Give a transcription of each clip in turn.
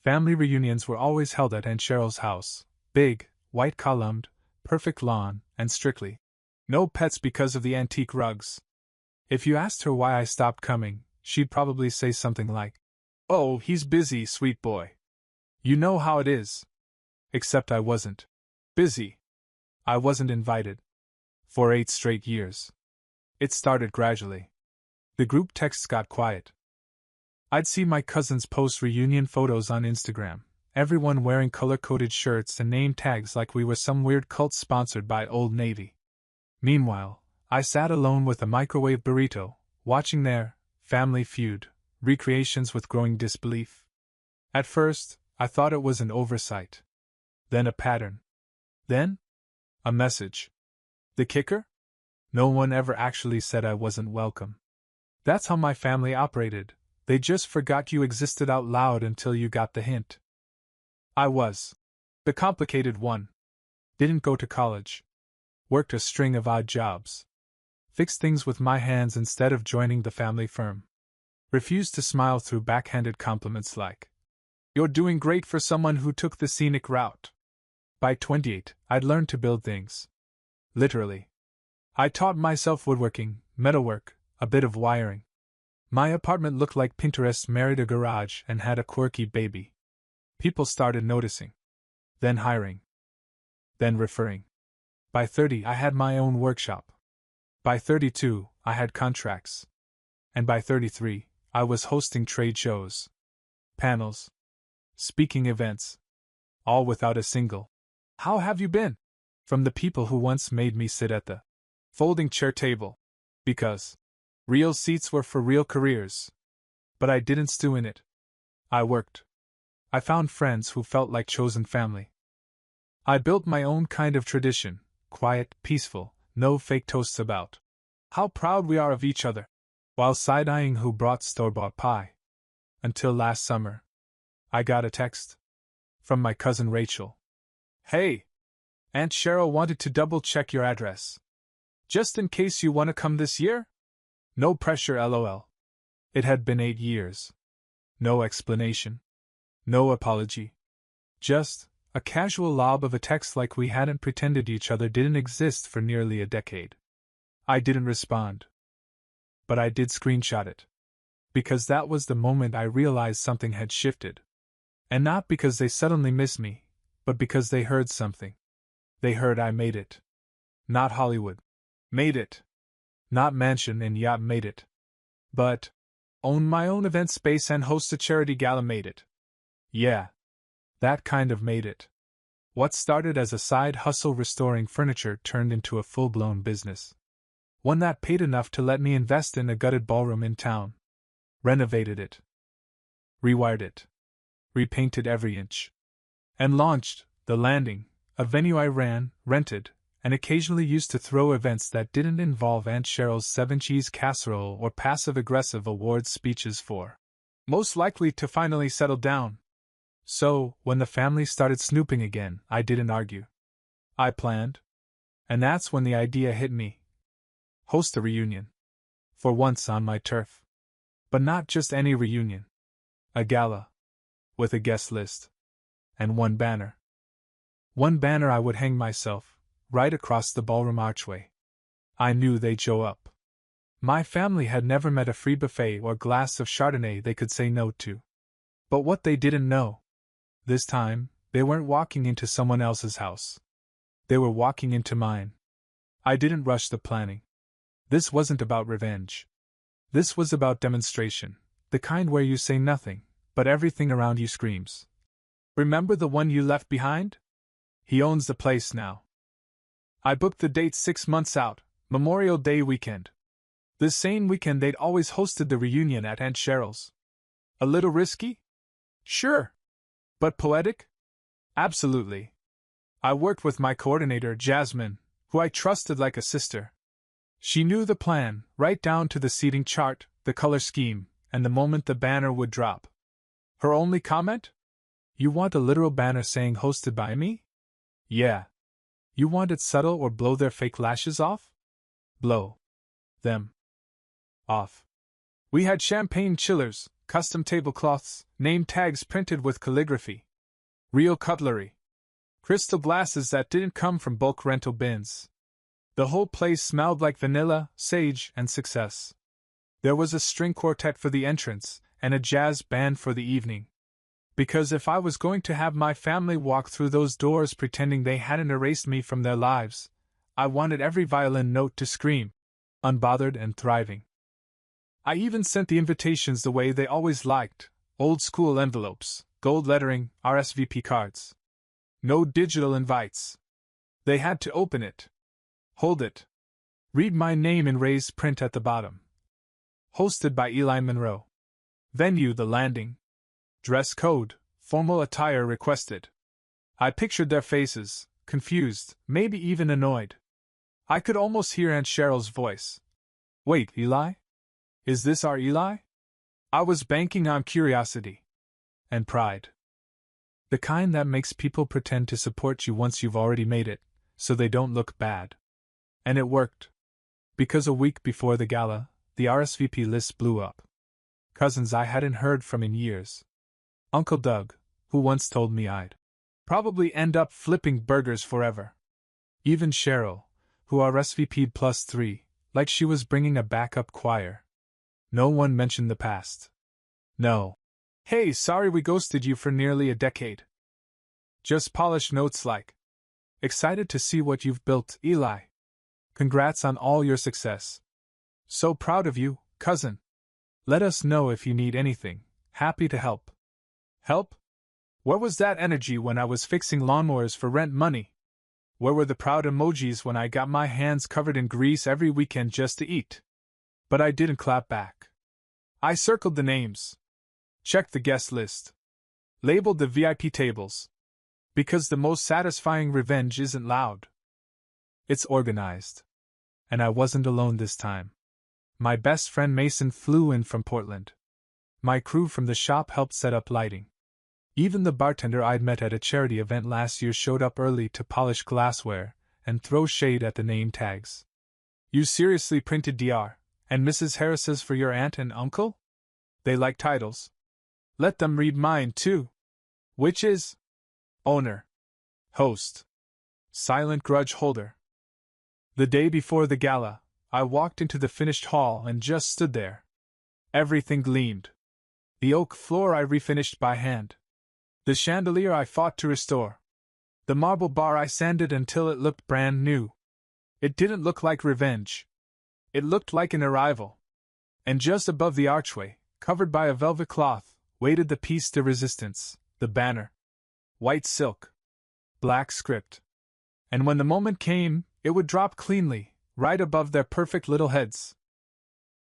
Family reunions were always held at Aunt Cheryl's house, big, white-columned, perfect lawn, and strictly no pets because of the antique rugs. If you asked her why I stopped coming, she'd probably say something like, "Oh, he's busy, sweet boy. You know how it is." Except I wasn't busy. I wasn't invited. For 8 straight years. It started gradually. The group texts got quiet. I'd see my cousins post reunion photos on Instagram, everyone wearing color-coded shirts and name tags like we were some weird cult sponsored by Old Navy. Meanwhile, I sat alone with a microwave burrito, watching their family feud recreations with growing disbelief. At first, I thought it was an oversight. Then a pattern. Then, a message. The kicker? No one ever actually said I wasn't welcome. That's how my family operated. They just forgot you existed out loud until you got the hint. I was the complicated one. Didn't go to college. Worked a string of odd jobs. Fixed things with my hands instead of joining the family firm. Refused to smile through backhanded compliments like, "You're doing great for someone who took the scenic route." By 28, I'd learned to build things. Literally. I taught myself woodworking, metalwork, a bit of wiring. My apartment looked like Pinterest married a garage and had a quirky baby. People started noticing. Then hiring. Then referring. By 30, I had my own workshop. By 32, I had contracts. And by 33, I was hosting trade shows, panels, speaking events. All without a single "How have you been?" from the people who once made me sit at the folding chair table. Because real seats were for real careers. But I didn't stew in it. I worked. I found friends who felt like chosen family. I built my own kind of tradition, quiet, peaceful, no fake toasts about how proud we are of each other, while side-eyeing who brought store-bought pie. Until last summer. I got a text from my cousin Rachel. "Hey! Aunt Cheryl wanted to double-check your address. Just in case you want to come this year? No pressure, lol." It had been 8 years. No explanation. No apology. Just a casual lob of a text like we hadn't pretended each other didn't exist for nearly a decade. I didn't respond. But I did screenshot it. Because that was the moment I realized something had shifted. And not because they suddenly missed me, but because they heard something. They heard I made it. Not Hollywood. Made it. Not mansion and yacht made it. But own my own event space and host a charity gala made it. Yeah. That kind of made it. What started as a side hustle restoring furniture turned into a full-blown business. One that paid enough to let me invest in a gutted ballroom in town. Renovated it. Rewired it. Repainted every inch. And launched The Landing, a venue I ran, rented, and occasionally used to throw events that didn't involve Aunt Cheryl's 7-cheese casserole or passive-aggressive awards speeches for most likely to finally settle down. So, when the family started snooping again, I didn't argue. I planned. And that's when the idea hit me. Host a reunion. For once on my turf. But not just any reunion. A gala. With a guest list. And one banner. One banner I would hang myself, right across the ballroom archway. I knew they'd show up. My family had never met a free buffet or glass of Chardonnay they could say no to. But what they didn't know. This time, they weren't walking into someone else's house. They were walking into mine. I didn't rush the planning. This wasn't about revenge. This was about demonstration, the kind where you say nothing, but everything around you screams. "Remember the one you left behind? He owns the place now." I booked the date 6 months out, Memorial Day weekend. The same weekend they'd always hosted the reunion at Aunt Cheryl's. A little risky? Sure. But poetic? Absolutely. I worked with my coordinator, Jasmine, who I trusted like a sister. She knew the plan, right down to the seating chart, the color scheme, and the moment the banner would drop. Her only comment? "You want a literal banner saying hosted by me?" Yeah. "You want it subtle or blow their fake lashes off?" Blow them off. We had champagne chillers, custom tablecloths, name tags printed with calligraphy, real cutlery, crystal glasses that didn't come from bulk rental bins. The whole place smelled like vanilla, sage, and success. There was a string quartet for the entrance, and a jazz band for the evening. Because if I was going to have my family walk through those doors pretending they hadn't erased me from their lives, I wanted every violin note to scream, unbothered and thriving. I even sent the invitations the way they always liked, old-school envelopes, gold lettering, RSVP cards. No digital invites. They had to open it, hold it, read my name in raised print at the bottom. Hosted by Eli Monroe. Venue: The Landing. Dress code: formal attire requested. I pictured their faces, confused, maybe even annoyed. I could almost hear Aunt Cheryl's voice. Wait, Eli? Is this our Eli? I was banking on curiosity. And pride. The kind that makes people pretend to support you once you've already made it, so they don't look bad. And it worked. Because a week before the gala, the RSVP list blew up. Cousins I hadn't heard from in years. Uncle Doug, who once told me I'd probably end up flipping burgers forever. Even Cheryl, who RSVP'd +3, like she was bringing a backup choir. No one mentioned the past. No. Hey, sorry we ghosted you for nearly a decade. Just polished notes like, excited to see what you've built, Eli. Congrats on all your success. So proud of you, cousin. Let us know if you need anything. Happy to help. Help? Where was that energy when I was fixing lawnmowers for rent money? Where were the proud emojis when I got my hands covered in grease every weekend just to eat? But I didn't clap back. I circled the names. Checked the guest list. Labeled the VIP tables. Because the most satisfying revenge isn't loud. It's organized. And I wasn't alone this time. My best friend Mason flew in from Portland. My crew from the shop helped set up lighting. Even the bartender I'd met at a charity event last year showed up early to polish glassware and throw shade at the name tags. You seriously printed Dr. and Mrs. Harris's for your aunt and uncle? They like titles. Let them read mine too. Which is? Owner. Host. Silent grudge holder. The day before the gala, I walked into the finished hall and just stood there. Everything gleamed. The oak floor I refinished by hand. The chandelier I fought to restore. The marble bar I sanded until it looked brand new. It didn't look like revenge. It looked like an arrival. And just above the archway, covered by a velvet cloth, waited the piece de resistance, the banner. White silk. Black script. And when the moment came, it would drop cleanly, right above their perfect little heads.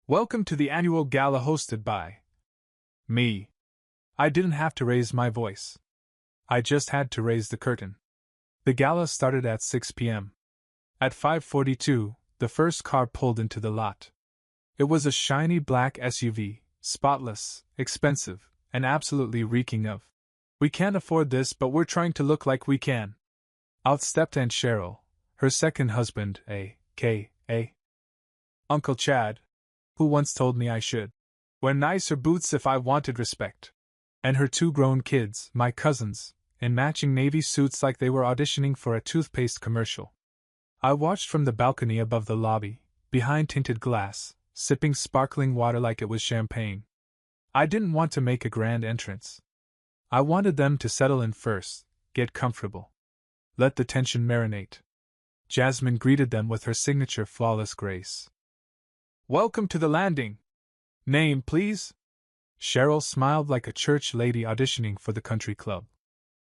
Welcome to the annual gala hosted by me. I didn't have to raise my voice. I just had to raise the curtain. The gala started at 6 p.m. At 5:42, the first car pulled into the lot. It was a shiny black SUV, spotless, expensive, and absolutely reeking of, we can't afford this, but we're trying to look like we can. Out stepped Aunt Cheryl, her second husband, a.k.a. Uncle Chad, who once told me I should wear nicer boots if I wanted respect, and her two grown kids, my cousins, in matching navy suits like they were auditioning for a toothpaste commercial. I watched from the balcony above the lobby, behind tinted glass, sipping sparkling water like it was champagne. I didn't want to make a grand entrance. I wanted them to settle in first, get comfortable. Let the tension marinate. Jasmine greeted them with her signature flawless grace. Welcome to the landing. Name, please? Cheryl smiled like a church lady auditioning for the country club.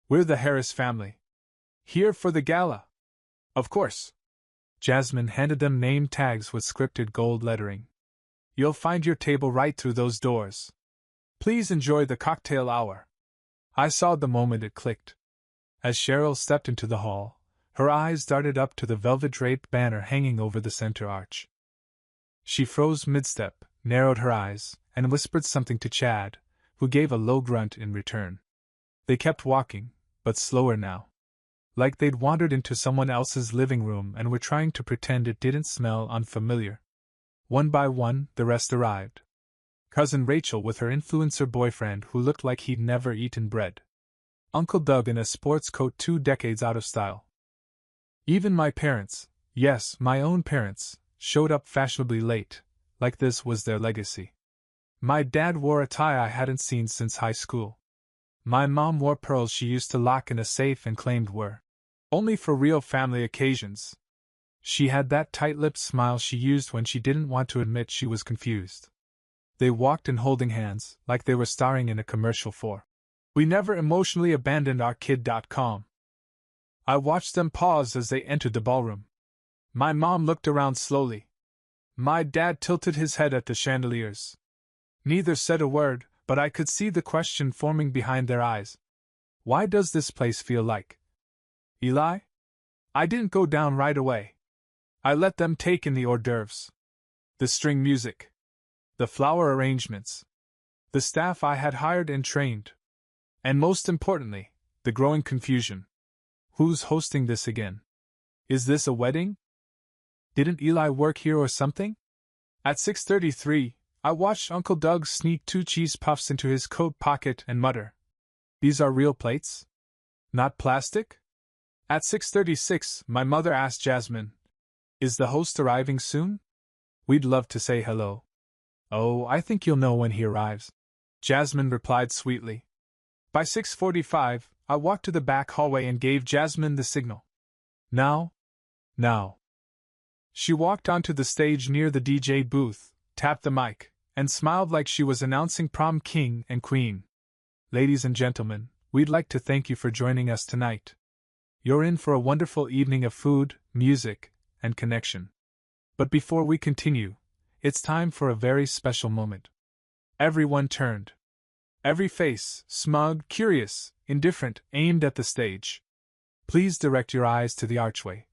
We're the Harris family. Here for the gala. Of course. Jasmine handed them name tags with scripted gold lettering. You'll find your table right through those doors. Please enjoy the cocktail hour. I saw the moment it clicked. As Cheryl stepped into the hall, her eyes darted up to the velvet-draped banner hanging over the center arch. She froze mid-step, narrowed her eyes, and whispered something to Chad, who gave a low grunt in return. They kept walking, but slower now. Like they'd wandered into someone else's living room and were trying to pretend it didn't smell unfamiliar. One by one, the rest arrived. Cousin Rachel with her influencer boyfriend who looked like he'd never eaten bread. Uncle Doug in a sports coat 2 decades out of style. Even my parents, yes, my own parents, showed up fashionably late, like this was their legacy. My dad wore a tie I hadn't seen since high school. My mom wore pearls she used to lock in a safe and claimed were only for real family occasions. She had that tight-lipped smile she used when she didn't want to admit she was confused. They walked in holding hands, like they were starring in a commercial for "We never emotionally abandoned our kid.com." I watched them pause as they entered the ballroom. My mom looked around slowly. My dad tilted his head at the chandeliers. Neither said a word, but I could see the question forming behind their eyes. Why does this place feel like Eli? I didn't go down right away. I let them take in the hors d'oeuvres, the string music, the flower arrangements, the staff I had hired and trained, and most importantly, the growing confusion. Who's hosting this again? Is this a wedding? Didn't Eli work here or something? At 6:33, I watched Uncle Doug sneak 2 cheese puffs into his coat pocket and mutter, "These are real plates? Not plastic?" At 6:36, my mother asked Jasmine, "Is the host arriving soon? We'd love to say hello." "Oh, I think you'll know when he arrives," Jasmine replied sweetly. By 6:45, I walked to the back hallway and gave Jasmine the signal. Now. She walked onto the stage near the DJ booth, tapped the mic, and smiled like she was announcing prom king and queen. "Ladies and gentlemen, we'd like to thank you for joining us tonight. You're in for a wonderful evening of food, music, and connection. But before we continue, it's time for a very special moment." Everyone turned. Every face, smug, curious, indifferent, aimed at the stage. "Please direct your eyes to the archway,"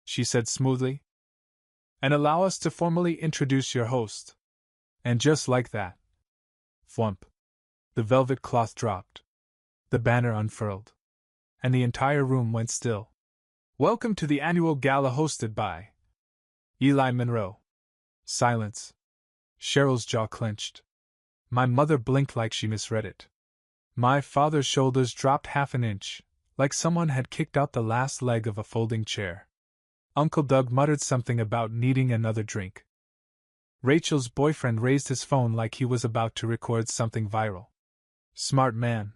she said smoothly, "and allow us to formally introduce your host." And just like that, thwump, the velvet cloth dropped, the banner unfurled, and the entire room went still. "Welcome to the annual gala hosted by Eli Monroe." Silence. Cheryl's jaw clenched. My mother blinked like she misread it. My father's shoulders dropped half an inch, like someone had kicked out the last leg of a folding chair. Uncle Doug muttered something about needing another drink. Rachel's boyfriend raised his phone like he was about to record something viral. Smart man.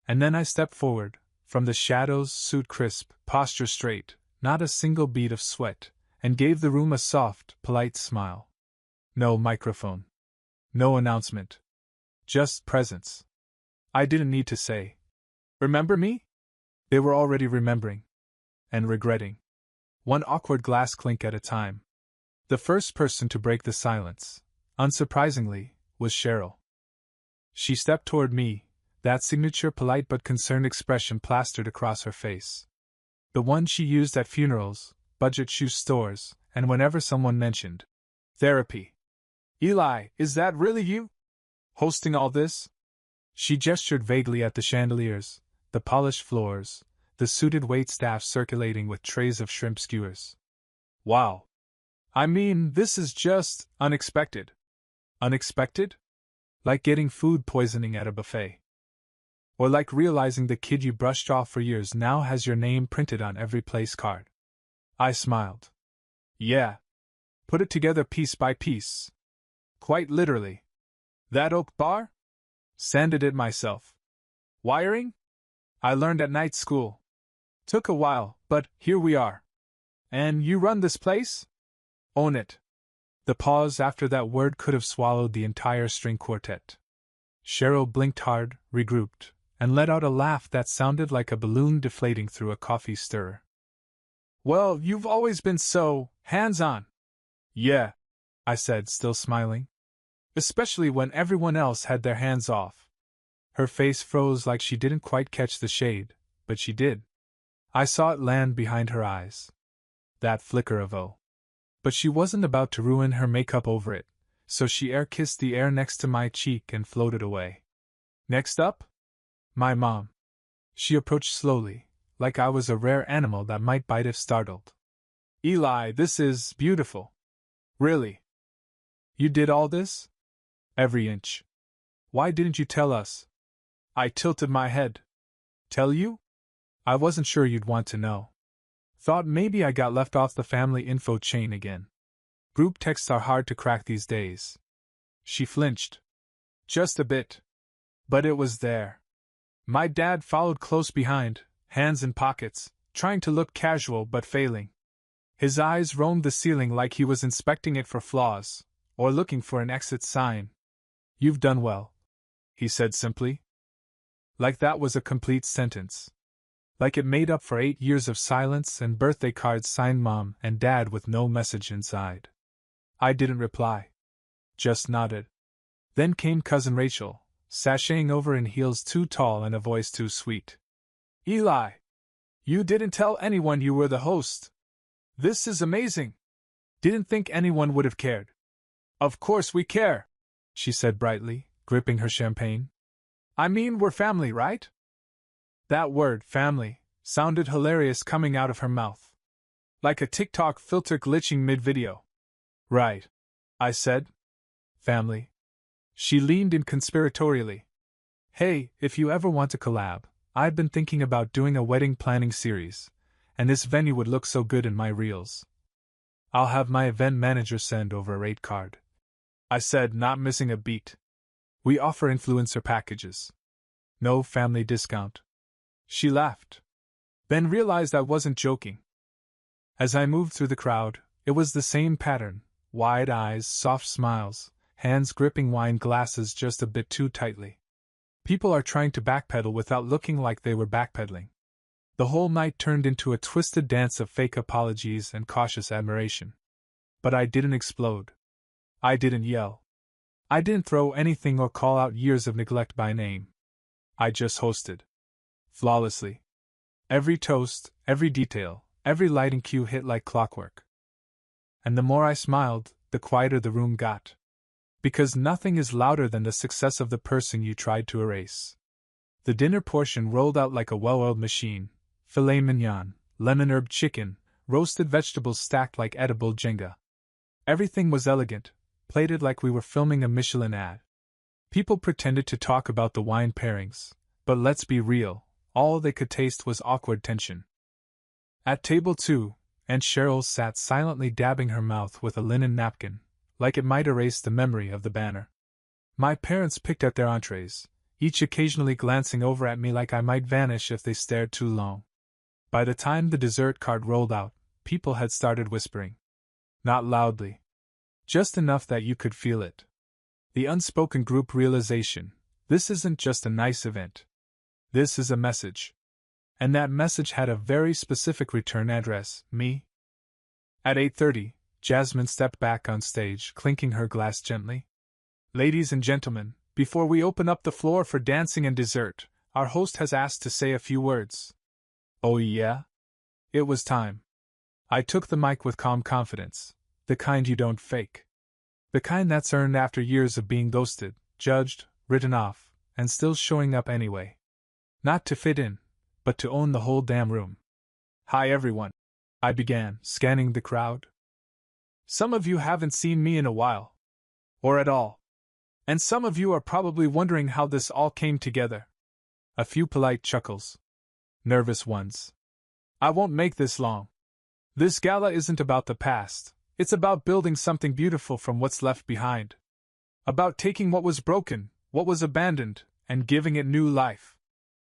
And then I stepped forward, from the shadows, suit crisp, posture straight, not a single bead of sweat, and gave the room a soft, polite smile. No microphone. No announcement. Just presence. I didn't need to say, "Remember me?" They were already remembering. And regretting. One awkward glass clink at a time. The first person to break the silence, unsurprisingly, was Cheryl. She stepped toward me, that signature polite but concerned expression plastered across her face. The one she used at funerals, budget shoe stores, and whenever someone mentioned therapy. "Eli, is that really you? Hosting all this?" She gestured vaguely at the chandeliers, the polished floors, the suited waitstaff circulating with trays of shrimp skewers. "Wow. I mean, this is just unexpected." "Unexpected? Like getting food poisoning at a buffet. Or like realizing the kid you brushed off for years now has your name printed on every place card." I smiled. "Yeah. Put it together piece by piece. Quite literally. That oak bar? Sanded it myself. Wiring? I learned at night school. Took a while, but here we are. And you run this place? Own it." The pause after that word could have swallowed the entire string quartet. Cheryl blinked hard, regrouped, and let out a laugh that sounded like a balloon deflating through a coffee stirrer. "Well, you've always been so hands-on." "Yeah," I said, still smiling. "Especially when everyone else had their hands off." Her face froze like she didn't quite catch the shade, but she did. I saw it land behind her eyes. That flicker of oh. But she wasn't about to ruin her makeup over it, so she air-kissed the air next to my cheek and floated away. "Next up? My mom." She approached slowly, like I was a rare animal that might bite if startled. "Eli, this is beautiful. Really? You did all this?" Every inch. Why didn't you tell us? I tilted my head. Tell you? I wasn't sure you'd want to know. Thought maybe I got left off the family info chain again. Group texts are hard to crack these days. She flinched. Just a bit. But it was there. My dad followed close behind, hands in pockets, trying to look casual but failing. His eyes roamed the ceiling like he was inspecting it for flaws, or looking for an exit sign. You've done well, he said simply. Like that was a complete sentence. Like it made up for 8 years of silence and birthday cards signed Mom and Dad with no message inside. I didn't reply. Just nodded. Then came Cousin Rachel, sashaying over in heels too tall and a voice too sweet. Eli! You didn't tell anyone you were the host. This is amazing. Didn't think anyone would have cared. Of course we care, she said brightly, gripping her champagne. I mean, we're family, right? That word, family, sounded hilarious coming out of her mouth. Like a TikTok filter glitching mid-video. Right, I said. Family. She leaned in conspiratorially. Hey, if you ever want to collab, I've been thinking about doing a wedding planning series, and this venue would look so good in my reels. I'll have my event manager send over a rate card, I said, not missing a beat. We offer influencer packages. No family discount. She laughed. Then realized I wasn't joking. As I moved through the crowd, it was the same pattern: wide eyes, soft smiles, hands gripping wine glasses just a bit too tightly. People are trying to backpedal without looking like they were backpedaling. The whole night turned into a twisted dance of fake apologies and cautious admiration. But I didn't explode. I didn't yell. I didn't throw anything or call out years of neglect by name. I just hosted. Flawlessly. Every toast, every detail, every lighting cue hit like clockwork. And the more I smiled, the quieter the room got. Because nothing is louder than the success of the person you tried to erase. The dinner portion rolled out like a well-oiled machine: filet mignon, lemon herb chicken, roasted vegetables stacked like edible Jenga. Everything was elegant, plated like we were filming a Michelin ad. People pretended to talk about the wine pairings, but let's be real, all they could taste was awkward tension. At table 2, Aunt Cheryl sat silently dabbing her mouth with a linen napkin, like it might erase the memory of the banner. My parents picked at their entrees, each occasionally glancing over at me like I might vanish if they stared too long. By the time the dessert cart rolled out, people had started whispering. Not loudly. Just enough that you could feel it. The unspoken group realization: this isn't just a nice event. This is a message. And that message had a very specific return address: me. At 8:30, Jasmine stepped back on stage, clinking her glass gently. Ladies and gentlemen, before we open up the floor for dancing and dessert, our host has asked to say a few words. Oh yeah? It was time. I took the mic with calm confidence, the kind you don't fake. The kind that's earned after years of being ghosted, judged, written off, and still showing up anyway. Not to fit in, but to own the whole damn room. Hi everyone, I began, scanning the crowd. Some of you haven't seen me in a while. Or at all. And some of you are probably wondering how this all came together. A few polite chuckles. Nervous ones. I won't make this long. This gala isn't about the past, it's about building something beautiful from what's left behind. About taking what was broken, what was abandoned, and giving it new life.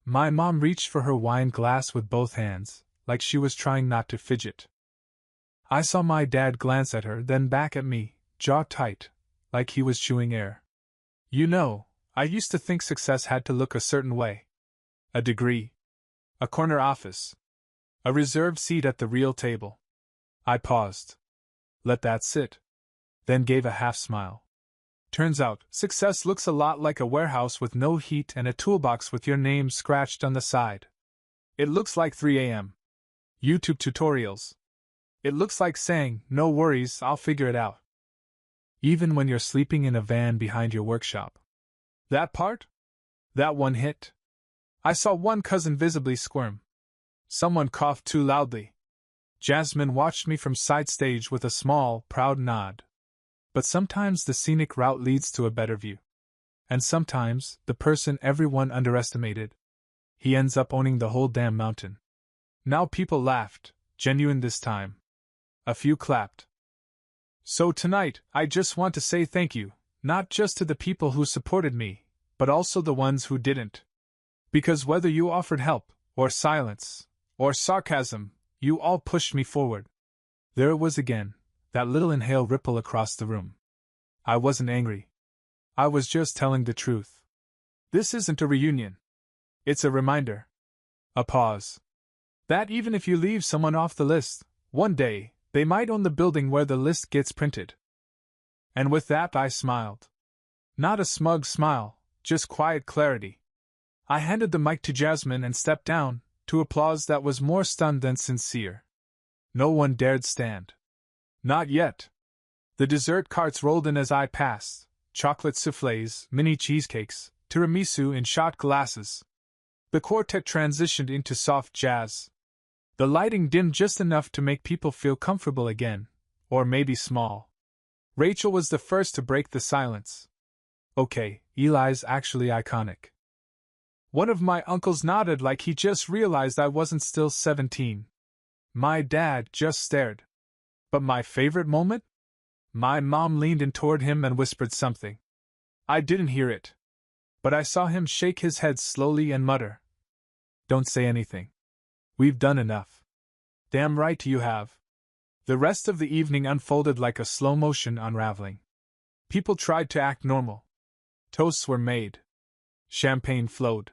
My mom reached for her wine glass with both hands, like she was trying not to fidget. I saw my dad glance at her, then back at me, jaw tight, like he was chewing air. You know, I used to think success had to look a certain way. A degree. A corner office. A reserved seat at the real table. I paused. Let that sit. Then gave a half smile. Turns out, success looks a lot like a warehouse with no heat and a toolbox with your name scratched on the side. It looks like 3 a.m. YouTube tutorials. It looks like saying, no worries, I'll figure it out. Even when you're sleeping in a van behind your workshop. That part? That one hit. I saw one cousin visibly squirm. Someone coughed too loudly. Jasmine watched me from side stage with a small, proud nod. But sometimes the scenic route leads to a better view. And sometimes, the person everyone underestimated, he ends up owning the whole damn mountain. Now people laughed, genuine this time. A few clapped. So tonight, I just want to say thank you, not just to the people who supported me, but also the ones who didn't. Because whether you offered help, or silence, or sarcasm, you all pushed me forward. There it was again, that little inhale ripple across the room. I wasn't angry. I was just telling the truth. This isn't a reunion. It's a reminder. A pause. That even if you leave someone off the list, one day, they might own the building where the list gets printed. And with that I smiled. Not a smug smile, just quiet clarity. I handed the mic to Jasmine and stepped down, to applause that was more stunned than sincere. No one dared stand. Not yet. The dessert carts rolled in as I passed, chocolate soufflés, mini cheesecakes, tiramisu in shot glasses. The quartet transitioned into soft jazz. The lighting dimmed just enough to make people feel comfortable again, or maybe small. Rachel was the first to break the silence. Okay, Eli's actually iconic. One of my uncles nodded like he just realized I wasn't still 17. My dad just stared. But my favorite moment? My mom leaned in toward him and whispered something. I didn't hear it. But I saw him shake his head slowly and mutter. Don't say anything. We've done enough. Damn right you have. The rest of the evening unfolded like a slow-motion unraveling. People tried to act normal. Toasts were made. Champagne flowed.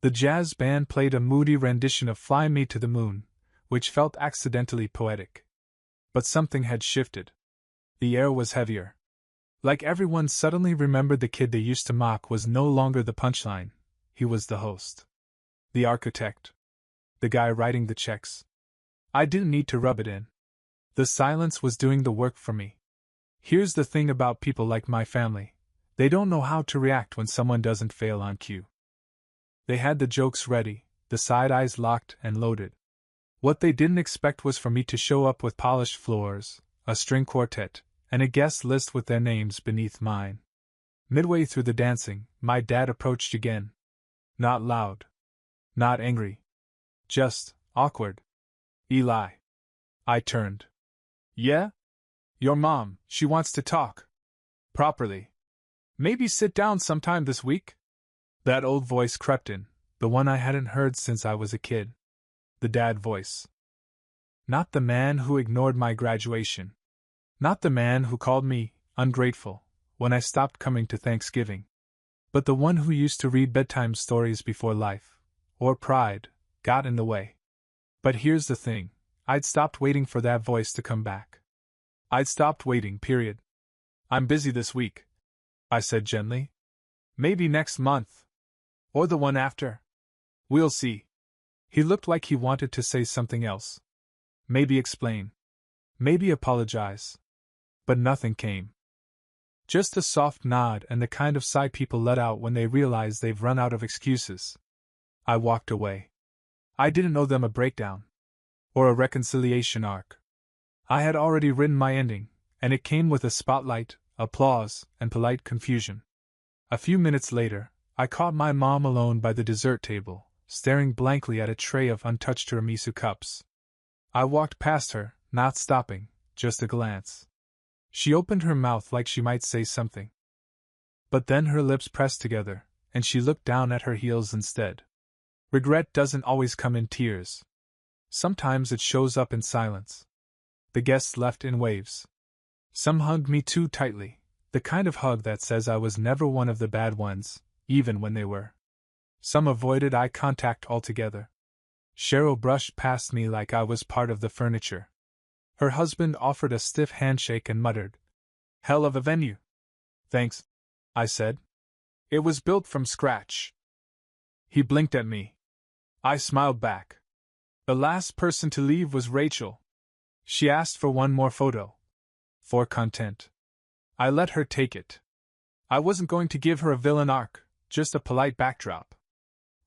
The jazz band played a moody rendition of Fly Me to the Moon, which felt accidentally poetic. But something had shifted. The air was heavier. Like everyone suddenly remembered the kid they used to mock was no longer the punchline, he was the host. The architect. The guy writing the checks. I didn't need to rub it in. The silence was doing the work for me. Here's the thing about people like my family. They don't know how to react when someone doesn't fail on cue. They had the jokes ready, the side eyes locked and loaded. What they didn't expect was for me to show up with polished floors, a string quartet, and a guest list with their names beneath mine. Midway through the dancing, my dad approached again. Not loud. Not angry. Just awkward. Eli. I turned. Yeah? Your mom, she wants to talk. Properly. Maybe sit down sometime this week? That old voice crept in, the one I hadn't heard since I was a kid. The dad voice. Not the man who ignored my graduation. Not the man who called me ungrateful when I stopped coming to Thanksgiving. But the one who used to read bedtime stories before life, or pride, got in the way. But here's the thing, I'd stopped waiting for that voice to come back. I'd stopped waiting, period. I'm busy this week, I said gently. Maybe next month. Or the one after. We'll see. He looked like he wanted to say something else. Maybe explain. Maybe apologize. But nothing came. Just a soft nod and the kind of sigh people let out when they realize they've run out of excuses. I walked away. I didn't owe them a breakdown. Or a reconciliation arc. I had already written my ending, and it came with a spotlight, applause, and polite confusion. A few minutes later, I caught my mom alone by the dessert table, staring blankly at a tray of untouched tiramisu cups. I walked past her, not stopping, just a glance. She opened her mouth like she might say something. But then her lips pressed together, and she looked down at her heels instead. Regret doesn't always come in tears. Sometimes it shows up in silence. The guests left in waves. Some hugged me too tightly, the kind of hug that says I was never one of the bad ones, even when they were. Some avoided eye contact altogether. Cheryl brushed past me like I was part of the furniture. Her husband offered a stiff handshake and muttered, "Hell of a venue." "Thanks," I said. "It was built from scratch." He blinked at me. I smiled back. The last person to leave was Rachel. She asked for one more photo. For content. I let her take it. I wasn't going to give her a villain arc, just a polite backdrop.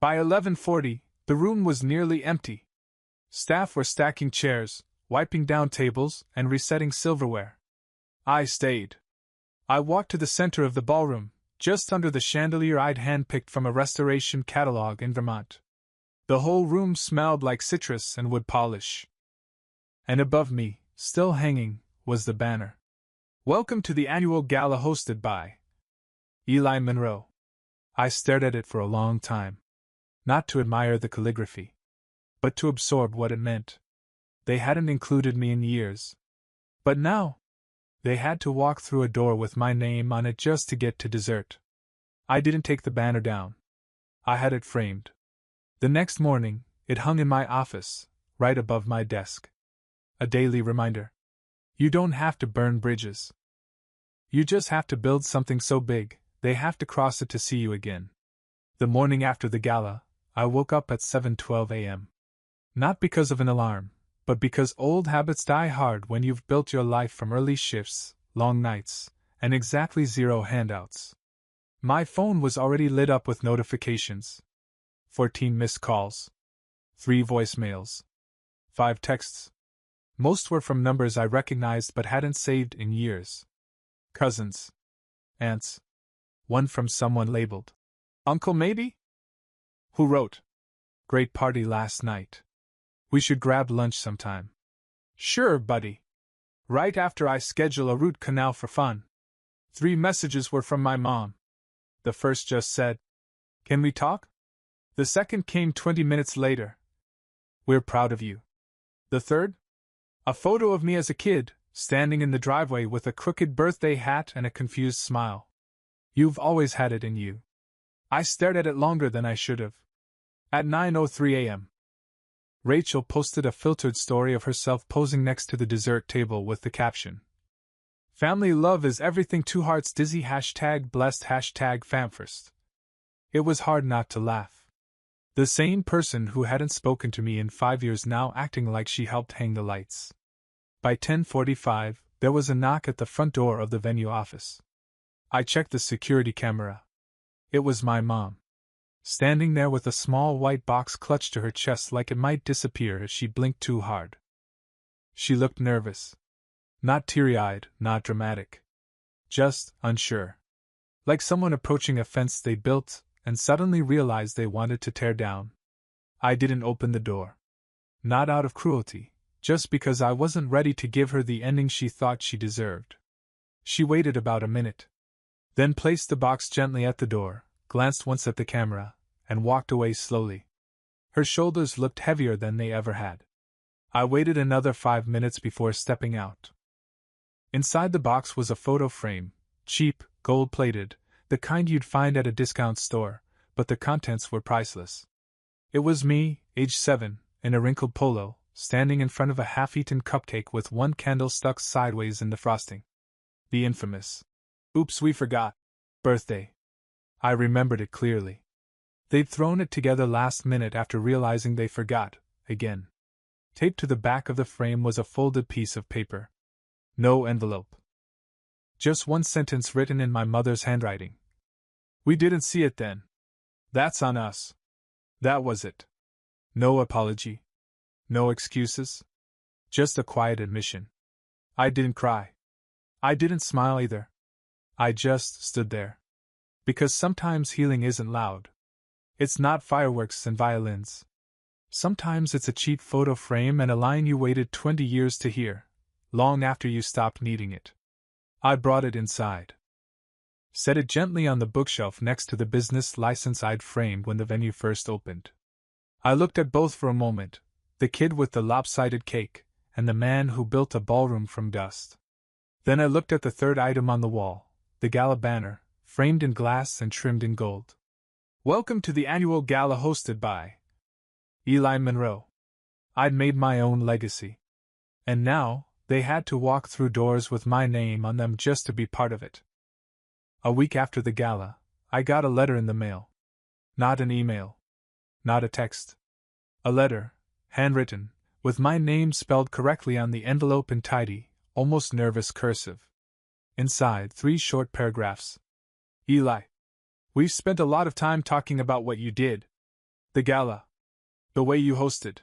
By 11:40, the room was nearly empty. Staff were stacking chairs, wiping down tables, and resetting silverware. I stayed. I walked to the center of the ballroom, just under the chandelier I'd handpicked from a restoration catalog in Vermont. The whole room smelled like citrus and wood polish. And above me, still hanging, was the banner. Welcome to the annual gala hosted by Eli Monroe. I stared at it for a long time. Not to admire the calligraphy, but to absorb what it meant. They hadn't included me in years. But now, they had to walk through a door with my name on it just to get to dessert. I didn't take the banner down. I had it framed. The next morning, it hung in my office, right above my desk. A daily reminder. You don't have to burn bridges. You just have to build something so big, they have to cross it to see you again. The morning after the gala, I woke up at 7:12 a.m. Not because of an alarm, but because old habits die hard when you've built your life from early shifts, long nights, and exactly 0 handouts. My phone was already lit up with notifications. 14 missed calls. 3 voicemails. 5 texts. Most were from numbers I recognized but hadn't saved in years. Cousins. Aunts. One from someone labeled Uncle maybe? Who wrote, "Great party last night. We should grab lunch sometime." Sure, buddy. Right after I schedule a root canal for fun. 3 messages were from my mom. The first just said, "Can we talk?" The second came 20 minutes later. "We're proud of you." The third? A photo of me as a kid, standing in the driveway with a crooked birthday hat and a confused smile. You've always had it in you. I stared at it longer than I should have. At 9:03 a.m. Rachel posted a filtered story of herself posing next to the dessert table with the caption, "Family love is everything, 2 hearts dizzy, #blessed, #famfirst." It was hard not to laugh. The same person who hadn't spoken to me in 5 years now acting like she helped hang the lights. By 10:45, there was a knock at the front door of the venue office. I checked the security camera. It was my mom. Standing there with a small white box clutched to her chest like it might disappear if she blinked too hard. She looked nervous. Not teary-eyed, not dramatic. Just unsure. Like someone approaching a fence they built and suddenly realized they wanted to tear down. I didn't open the door. Not out of cruelty, just because I wasn't ready to give her the ending she thought she deserved. She waited about a minute. Then placed the box gently at the door, glanced once at the camera, and walked away slowly. Her shoulders looked heavier than they ever had. I waited another 5 minutes before stepping out. Inside the box was a photo frame, cheap, gold-plated, the kind you'd find at a discount store, but the contents were priceless. It was me, age 7, in a wrinkled polo, standing in front of a half-eaten cupcake with one candle stuck sideways in the frosting. The infamous, "Oops, we forgot," birthday. I remembered it clearly. They'd thrown it together last minute after realizing they forgot, again. Taped to the back of the frame was a folded piece of paper. No envelope. Just one sentence written in my mother's handwriting. "We didn't see it then. That's on us." That was it. No apology. No excuses. Just a quiet admission. I didn't cry. I didn't smile either. I just stood there. Because sometimes healing isn't loud. It's not fireworks and violins. Sometimes it's a cheap photo frame and a line you waited 20 years to hear, long after you stopped needing it. I brought it inside. Set it gently on the bookshelf next to the business license I'd framed when the venue first opened. I looked at both for a moment, the kid with the lopsided cake, and the man who built a ballroom from dust. Then I looked at the third item on the wall, the gala banner, framed in glass and trimmed in gold. "Welcome to the annual gala hosted by Eli Monroe." I'd made my own legacy. And now, they had to walk through doors with my name on them just to be part of it. A week after the gala, I got a letter in the mail. Not an email. Not a text. A letter, handwritten, with my name spelled correctly on the envelope in tidy, almost nervous cursive. Inside, 3 short paragraphs. "Eli, we've spent a lot of time talking about what you did. The gala. The way you hosted.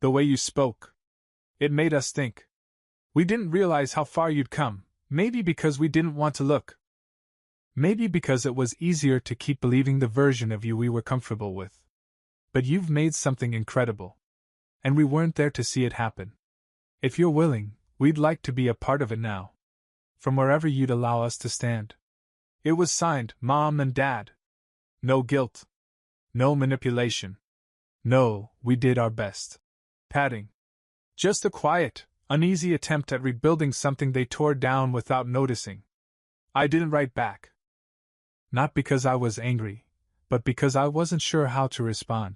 The way you spoke. It made us think. We didn't realize how far you'd come, Maybe because we didn't want to look. Maybe because it was easier to keep believing the version of you we were comfortable with. But you've made something incredible. And we weren't there to see it happen. If you're willing, we'd like to be a part of it now. From wherever you'd allow us to stand. It was signed, Mom and Dad. No guilt. No manipulation. No, we did our best. Patting. Just a quiet, uneasy attempt at rebuilding something they tore down without noticing. I didn't write back. Not because I was angry, but because I wasn't sure how to respond.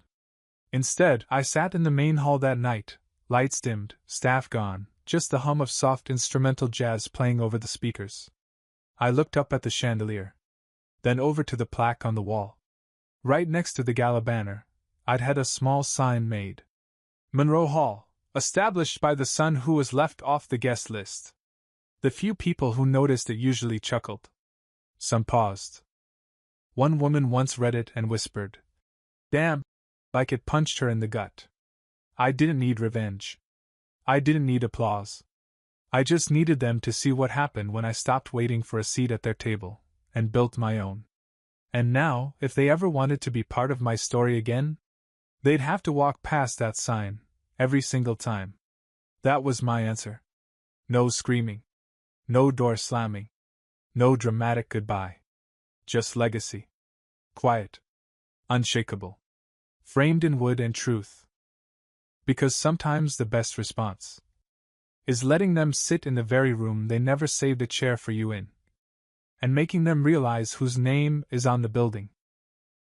Instead, I sat in the main hall that night, lights dimmed, staff gone, just the hum of soft instrumental jazz playing over the speakers. I looked up at the chandelier. Then over to the plaque on the wall. Right next to the gala banner, I'd had a small sign made. Monroe Hall, established by the son who was left off the guest list. The few people who noticed it usually chuckled. Some paused. One woman once read it and whispered, "Damn," like it punched her in the gut. I didn't need revenge. I didn't need applause. I just needed them to see what happened when I stopped waiting for a seat at their table, and built my own. And now, if they ever wanted to be part of my story again, they'd have to walk past that sign, every single time. That was my answer. No screaming. No door slamming. No dramatic goodbye. Just legacy. Quiet. Unshakable. Framed in wood and truth. Because sometimes the best response is letting them sit in the very room they never saved a chair for you in, and making them realize whose name is on the building.